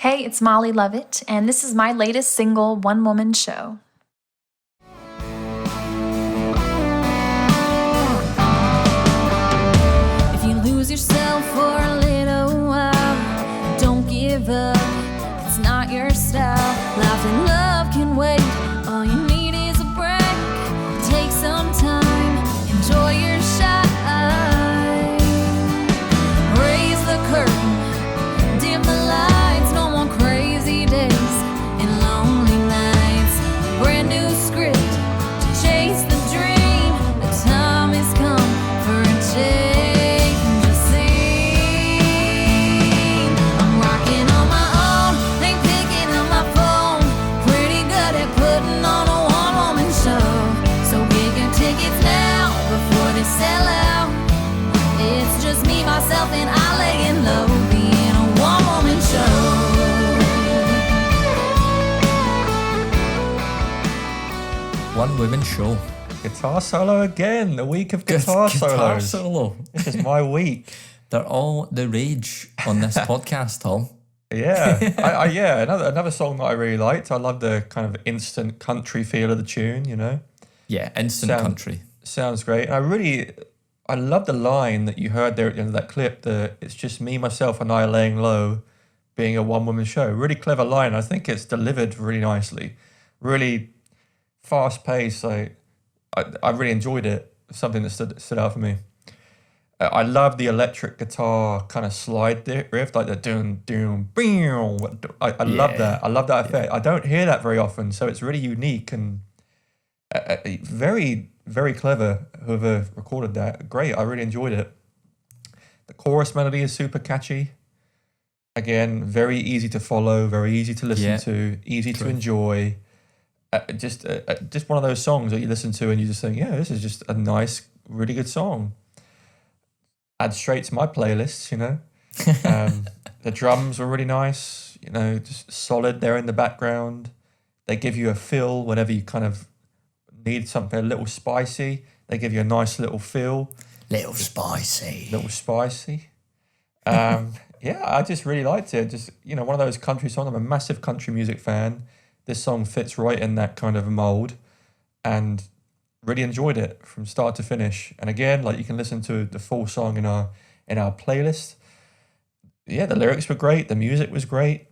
Hey, it's Molly Lovette, and this is my latest single, One Woman Show. If you lose yourself for a little while, don't give up, it's not your style. Life and love can wait, all you need is a break. Take some time, enjoy your shine. Raise the curtain, dim the lights, no more crazy days and lonely nights. Brand new script to chase the dream. The time has come for a change of scene. I'm rocking on my own, ain't picking up my phone. Pretty good at putting on a one-woman show. So get your tickets now before they sell out. It's just me, myself, and I laying low, being a one-woman show. One woman show. Guitar solo again. A week of guitar Guitar solos. solo. This is my week. They're all the rage on this podcast, Tom. Yeah, yeah. Another song that I really liked. I love the kind of instant country feel of the tune. You know, Yeah, instant country. sounds great. And I love the line that you heard there at the end of that clip. That it's just me, myself, and I laying low, being a one-woman show. Really clever line. I think it's delivered really nicely. Really fast-paced. I really enjoyed it. Something that stood out for me. I love the electric guitar kind of slide riff, like the doom doom boom. I love that. I love that effect. I don't hear that very often, so it's really unique and very, very clever. Whoever recorded that, great. I really enjoyed it. The chorus melody is super catchy. Again, very easy to follow, very easy to listen to, easy to enjoy. Just one of those songs that you listen to and you just think, yeah, this is just a nice, really good song. Add straight to my playlist, you know. The drums were really nice, you know, just solid there in the background. They give you a fill whenever you kind of need something a little spicy. They give you a nice little feel. Little spicy. Yeah, I just really liked it. Just, you know, one of those country songs. I'm a massive country music fan. This song fits right in that kind of mold, and really enjoyed it from start to finish. And again, like, you can listen to the full song in our playlist. Yeah, the lyrics were great. The music was great.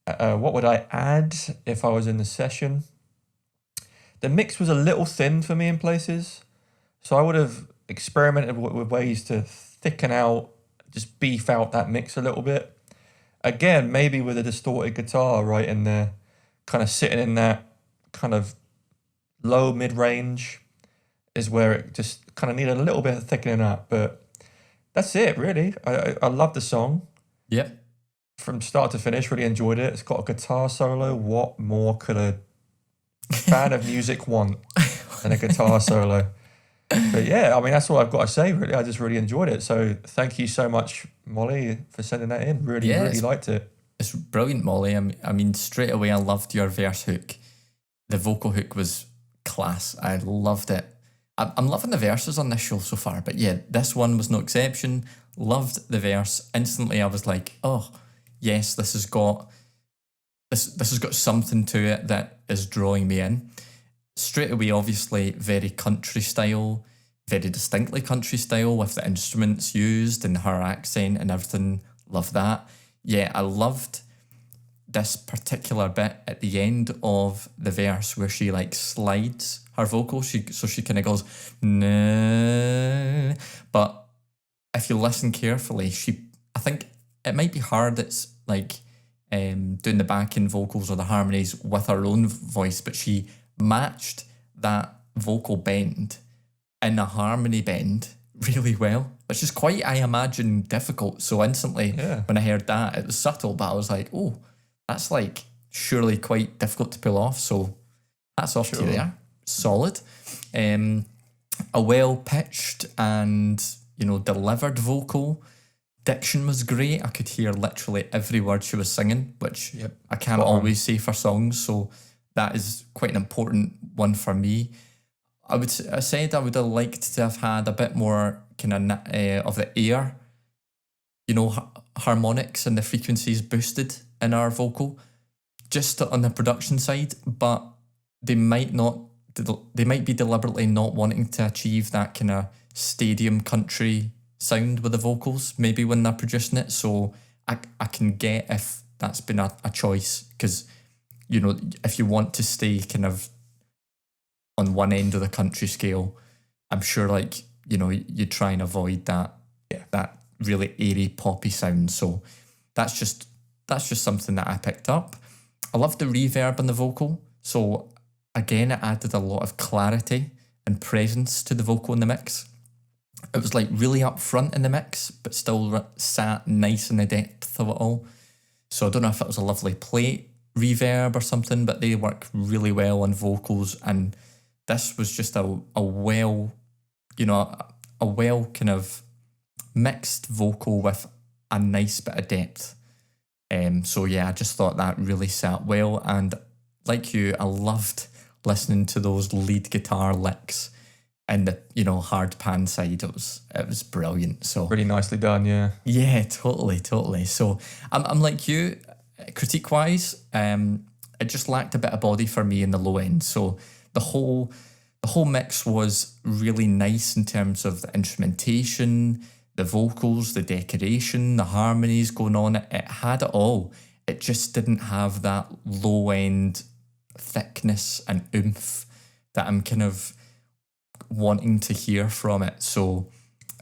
What would I add if I was in the session? The mix was a little thin for me in places, so I would have experimented with ways to thicken out, just beef out that mix a little bit. Again, maybe with a distorted guitar right in there, kind of sitting in that kind of low mid-range is where it just kind of needed a little bit of thickening up. But that's it, really. I love the song. Yep. From start to finish, really enjoyed it. It's got a guitar solo. What more could a fan of music want than a guitar solo? But yeah, I mean, that's all I've got to say, really. I just really enjoyed it. So thank you so much, Molly, for sending that in. Really liked it. It's brilliant, Molly. I mean, straight away, I loved your verse hook. The vocal hook was class. I loved it. I'm loving the verses on this show so far, but yeah, this one was no exception. Loved the verse. Instantly, I was like, oh, yes, this has got something to it that is drawing me in. Straight away, obviously, very country style, very distinctly country style with the instruments used and her accent and everything. Love that. Yeah, I loved this particular bit at the end of the verse where she like slides her vocal. She kind of goes, nah. But if you listen carefully, I think it might be her that's like doing the backing vocals or the harmonies with her own voice, but she matched that vocal bend in a harmony bend really well, which is quite, I imagine, difficult. So instantly, when I heard that, it was subtle, but I was like, oh, that's like surely quite difficult to pull off. So hats off to you there. Solid. A well-pitched and, you know, delivered vocal. Diction was great. I could hear literally every word she was singing, which I can't always say for songs. So that is quite an important one for me. I said I would have liked to have had a bit more kind of the air. You know, harmonics and the frequencies boosted in our vocal, just on the production side, but they might be deliberately not wanting to achieve that kind of stadium country sound with the vocals, maybe when they're producing it. So I can get if that's been a choice, because, you know, if you want to stay kind of on one end of the country scale, I'm sure, like, you know, you try and avoid that really airy poppy sound. So that's just something that I picked up. I love the reverb on the vocal. So again, it added a lot of clarity and presence to the vocal in the mix. It was like really up front in the mix, but still sat nice in the depth of it all. So I don't know if it was a lovely plate reverb or something, but they work really well on vocals. And this was just a well kind of mixed vocal with a nice bit of depth. So yeah, I just thought that really sat well. And like you, I loved listening to those lead guitar licks and the, you know, hard pan side. It was brilliant. So Really nicely done, yeah. yeah, totally. So I'm like you, critique wise, it just lacked a bit of body for me in the low end. So the whole mix was really nice in terms of the instrumentation, the vocals, the decoration, the harmonies going on. It had it all. It just didn't have that low end thickness and oomph that I'm kind of wanting to hear from it. So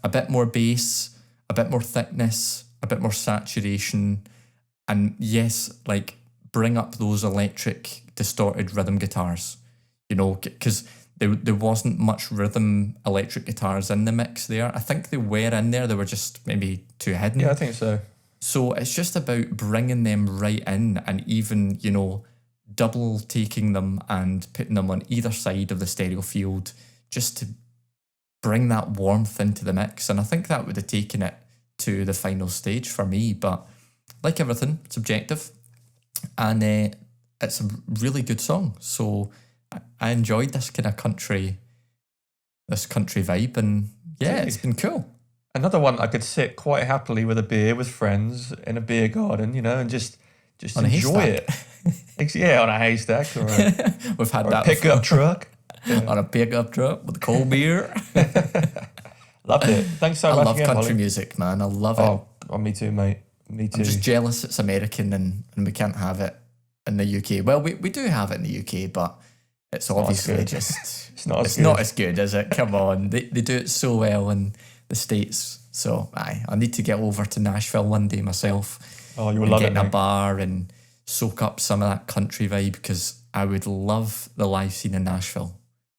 a bit more bass, a bit more thickness, a bit more saturation, and yes, like bring up those electric distorted rhythm guitars, you know, because there wasn't much rhythm electric guitars in the mix there. I think they were in there, they were just maybe too hidden. Yeah, I think so. So it's just about bringing them right in, and even, you know, double taking them and putting them on either side of the stereo field just to bring that warmth into the mix. And I think that would have taken it to the final stage for me. But like everything, it's subjective. And it's a really good song. So I enjoyed this kind of country vibe. And yeah, it's been cool. Another one I could sit quite happily with a beer with friends in a beer garden, you know, and just On a enjoy haystack. it. Yeah, on a haystack or We've had or a that pickup truck. on a pickup truck with cold beer. Loved it. Thanks so I much love again, country Molly. music, man. I love it. Oh, me too, mate. Me too. I'm just jealous it's American and we can't have it in the UK. Well, we do have it in the UK, but it's obviously good. just It's not as it's good. not as good, is it? Come on, they do it so well in the States. So I need to get over to Nashville one day myself. Oh, you will and love get it, in a mate. bar and soak up some of that country vibe, because I would love the live scene in Nashville.